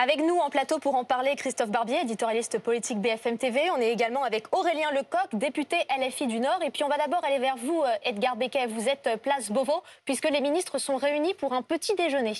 Avec nous en plateau pour en parler, Christophe Barbier, éditorialiste politique BFM TV. On est également avec Aurélien Lecoq, député LFI du Nord. Et puis on va d'abord aller vers vous, Edgar Becquet. Vous êtes place Beauvau, puisque les ministres sont réunis pour un petit déjeuner.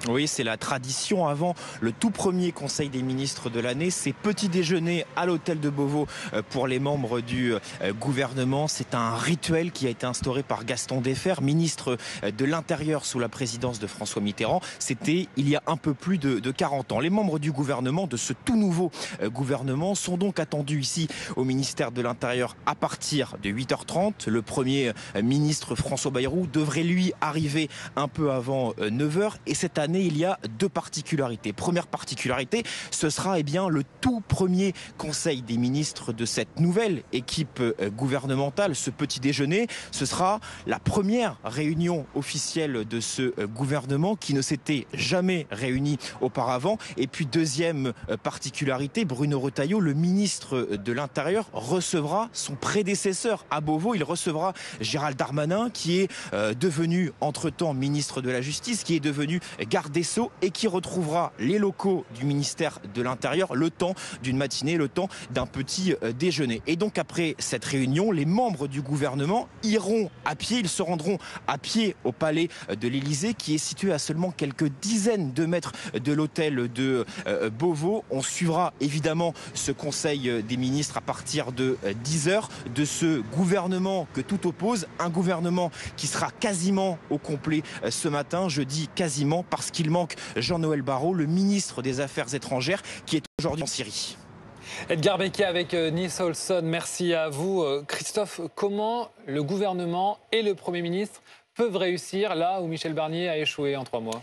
Oui, c'est la tradition avant le tout premier Conseil des ministres de l'année. C'est petit déjeuner à l'hôtel de Beauvau pour les membres du gouvernement. C'est un rituel qui a été instauré par Gaston Defferre, ministre de l'Intérieur sous la présidence de François Mitterrand. C'était il y a un peu plus de 40 ans. Les membres du gouvernement, de ce tout nouveau gouvernement, sont donc attendus ici au ministère de l'Intérieur à partir de 8h30. Le premier ministre François Bayrou devrait lui arriver un peu avant 9h. Et cette année, il y a deux particularités. Première particularité, ce sera le tout premier Conseil des ministres de cette nouvelle équipe gouvernementale. Ce petit déjeuner, ce sera la première réunion officielle de ce gouvernement qui ne s'était jamais réuni auparavant. Et puis deuxième particularité, Bruno Retailleau, le ministre de l'Intérieur, recevra son prédécesseur à Beauvau. Il recevra Gérald Darmanin, qui est devenu entre-temps ministre de la Justice, qui est devenu garde des Sceaux et qui retrouvera les locaux du ministère de l'Intérieur le temps d'une matinée, le temps d'un petit déjeuner. Et donc après cette réunion, les membres du gouvernement iront à pied, ils se rendront à pied au palais de l'Élysée qui est situé à seulement quelques dizaines de mètres de l'hôtel de Beauvau. On suivra évidemment ce Conseil des ministres à partir de 10h de ce gouvernement que tout oppose, un gouvernement qui sera quasiment au complet ce matin. Je dis quasiment parce qu'il manque Jean-Noël Barrot, le ministre des Affaires étrangères, qui est aujourd'hui en Syrie. Edgar Becquet avec Nice Olson, merci à vous. Christophe, comment le gouvernement et le Premier ministre peuvent réussir là où Michel Barnier a échoué en 3 mois ?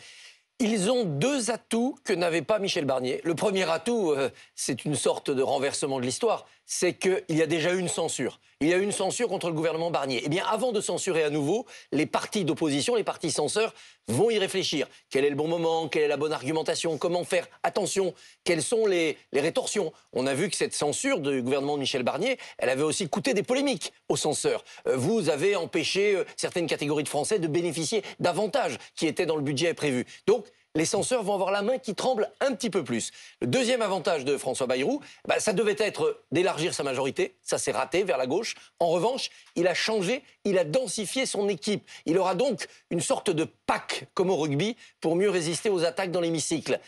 Ils ont deux atouts que n'avait pas Michel Barnier. Le premier atout, c'est une sorte de renversement de l'histoire, c'est qu'il y a déjà eu une censure. Il y a eu une censure contre le gouvernement Barnier. Eh bien, avant de censurer à nouveau, les partis d'opposition, les partis censeurs vont y réfléchir. Quel est le bon moment ? Quelle est la bonne argumentation ? Comment faire attention ? Quelles sont les rétorsions ? On a vu que cette censure du gouvernement de Michel Barnier, elle avait aussi coûté des polémiques aux censeurs. Vous avez empêché certaines catégories de Français de bénéficier d'avantages qui étaient dans le budget prévu. Donc, les censeurs vont avoir la main qui tremble un petit peu plus. Le deuxième avantage de François Bayrou, ça devait être d'élargir sa majorité. Ça s'est raté vers la gauche. En revanche, il a changé, il a densifié son équipe. Il aura donc une sorte de pack, comme au rugby, pour mieux résister aux attaques dans l'hémicycle.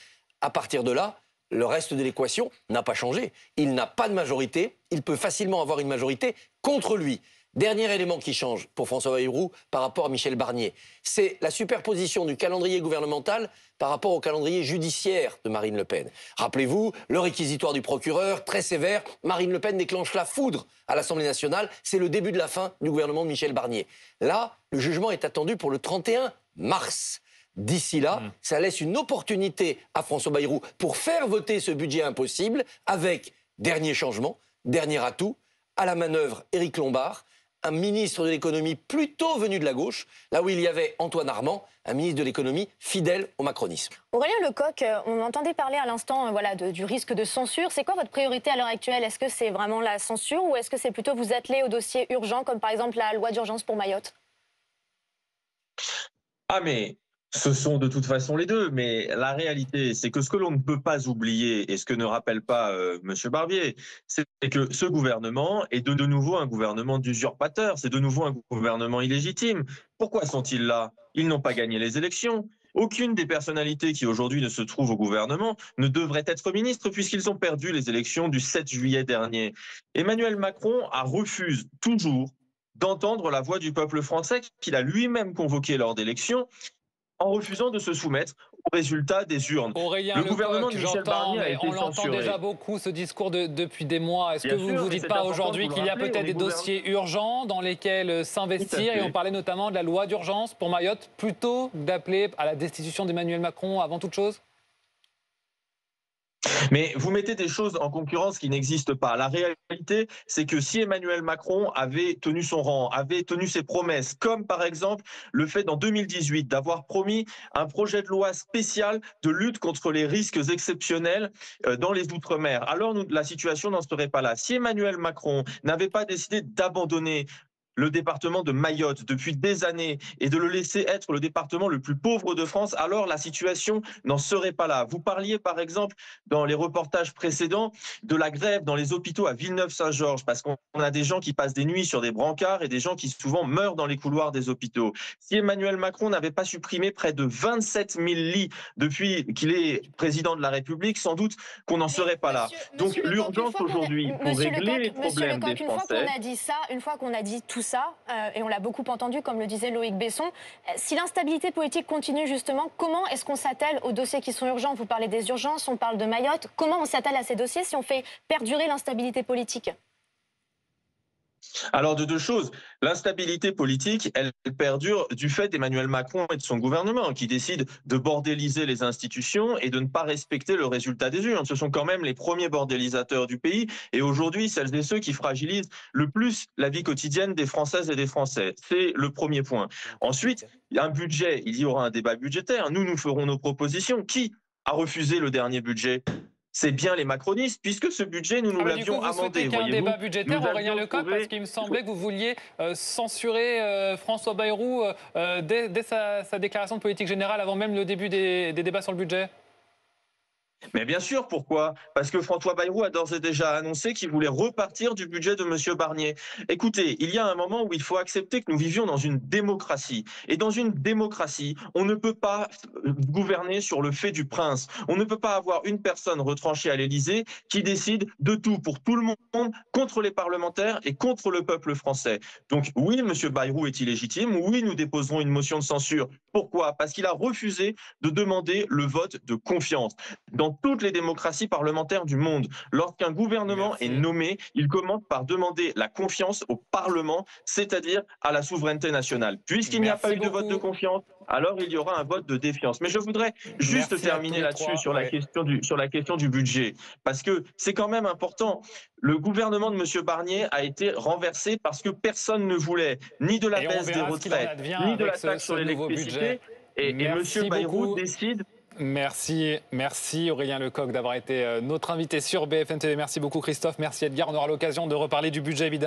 À partir de là, le reste de l'équation n'a pas changé. Il n'a pas de majorité. Il peut facilement avoir une majorité contre lui. Dernier élément qui change pour François Bayrou par rapport à Michel Barnier, c'est la superposition du calendrier gouvernemental par rapport au calendrier judiciaire de Marine Le Pen. Rappelez-vous, le réquisitoire du procureur, très sévère, Marine Le Pen déclenche la foudre à l'Assemblée nationale, c'est le début de la fin du gouvernement de Michel Barnier. Là, le jugement est attendu pour le 31 mars. D'ici là, ça laisse une opportunité à François Bayrou pour faire voter ce budget impossible avec, dernier changement, dernier atout, à la manœuvre Éric Lombard, un ministre de l'économie plutôt venu de la gauche, là où il y avait Antoine Armand, un ministre de l'économie fidèle au macronisme. Aurélien Lecoq, on entendait parler à l'instant du risque de censure. C'est quoi votre priorité à l'heure actuelle ? Est-ce que c'est vraiment la censure ou est-ce que c'est plutôt vous atteler aux dossiers urgents comme par exemple la loi d'urgence pour Mayotte ? Ah mais ce sont de toute façon les deux, mais la réalité, c'est que ce que l'on ne peut pas oublier et ce que ne rappelle pas M. Barbier, c'est que ce gouvernement est de nouveau un gouvernement d'usurpateurs, c'est de nouveau un gouvernement illégitime. Pourquoi sont-ils là ? Ils n'ont pas gagné les élections. Aucune des personnalités qui aujourd'hui ne se trouvent au gouvernement ne devrait être ministre puisqu'ils ont perdu les élections du 7 juillet dernier. Emmanuel Macron refuse toujours d'entendre la voix du peuple français qu'il a lui-même convoqué lors d'élections, en refusant de se soumettre aux résultats des urnes. Aurélien le Lecoq, gouvernement de Michel Barnier a été on l'entend censuré. déjà beaucoup, ce discours depuis des mois. Est-ce que vous ne vous dites pas aujourd'hui qu'il y a peut-être des dossiers urgents dans lesquels s'investir ? Et on parlait notamment de la loi d'urgence pour Mayotte, plutôt d'appeler à la destitution d'Emmanuel Macron avant toute chose ? Mais vous mettez des choses en concurrence qui n'existent pas. La réalité, c'est que si Emmanuel Macron avait tenu son rang, avait tenu ses promesses, comme par exemple le fait en 2018 d'avoir promis un projet de loi spécial de lutte contre les risques exceptionnels dans les Outre-mer, alors la situation n'en serait pas là. Si Emmanuel Macron n'avait pas décidé d'abandonner le département de Mayotte depuis des années et de le laisser être le département le plus pauvre de France, alors la situation n'en serait pas là. Vous parliez par exemple dans les reportages précédents de la grève dans les hôpitaux à Villeneuve-Saint-Georges, parce qu'on a des gens qui passent des nuits sur des brancards et des gens qui souvent meurent dans les couloirs des hôpitaux. Si Emmanuel Macron n'avait pas supprimé près de 27 000 lits depuis qu'il est président de la République, sans doute qu'on n'en serait pas là. Donc l'urgence aujourd'hui pour régler les problèmes des Français... Une fois qu'on a dit tout ça, et on l'a beaucoup entendu, comme le disait Loïc Besson, si l'instabilité politique continue justement, comment est-ce qu'on s'attelle aux dossiers qui sont urgents? Vous parlez des urgences, on parle de Mayotte. Comment on s'attelle à ces dossiers si on fait perdurer l'instabilité politique? Alors, de deux choses. L'instabilité politique, elle perdure du fait d'Emmanuel Macron et de son gouvernement, qui décident de bordéliser les institutions et de ne pas respecter le résultat des urnes. Ce sont quand même les premiers bordélisateurs du pays. Et aujourd'hui, celles et ceux qui fragilisent le plus la vie quotidienne des Françaises et des Français. C'est le premier point. Ensuite, il y a un budget, il y aura un débat budgétaire. Nous ferons nos propositions. Qui a refusé le dernier budget? C'est bien les macronistes, puisque ce budget, nous l'avions amendé. Vous souhaitez un débat budgétaire, Aurélien Lecoq, parce qu'il me semblait que vous vouliez censurer François Bayrou dès sa déclaration de politique générale, avant même le début des débats sur le budget. Mais bien sûr, pourquoi? Parce que François Bayrou a d'ores et déjà annoncé qu'il voulait repartir du budget de M. Barnier. Écoutez, il y a un moment où il faut accepter que nous vivions dans une démocratie. Et dans une démocratie, on ne peut pas gouverner sur le fait du prince. On ne peut pas avoir une personne retranchée à l'Élysée qui décide de tout pour tout le monde, contre les parlementaires et contre le peuple français. Donc oui, M. Bayrou est illégitime. Oui, nous déposerons une motion de censure. Pourquoi? Parce qu'il a refusé de demander le vote de confiance. Dans toutes les démocraties parlementaires du monde, lorsqu'un gouvernement est nommé, il commence par demander la confiance au Parlement, c'est-à-dire à la souveraineté nationale. Puisqu'il n'y a pas eu de vote de confiance, alors il y aura un vote de défiance. Mais je voudrais juste terminer là-dessus sur la question du budget, parce que c'est quand même important. Le gouvernement de M. Barnier a été renversé parce que personne ne voulait ni de la baisse des retraites, ni de la taxe sur l'électricité. Et M. Bayrou décide... Merci Aurélien Lecoq d'avoir été notre invité sur BFM TV. Merci beaucoup Christophe, merci Edgar. On aura l'occasion de reparler du budget évidemment.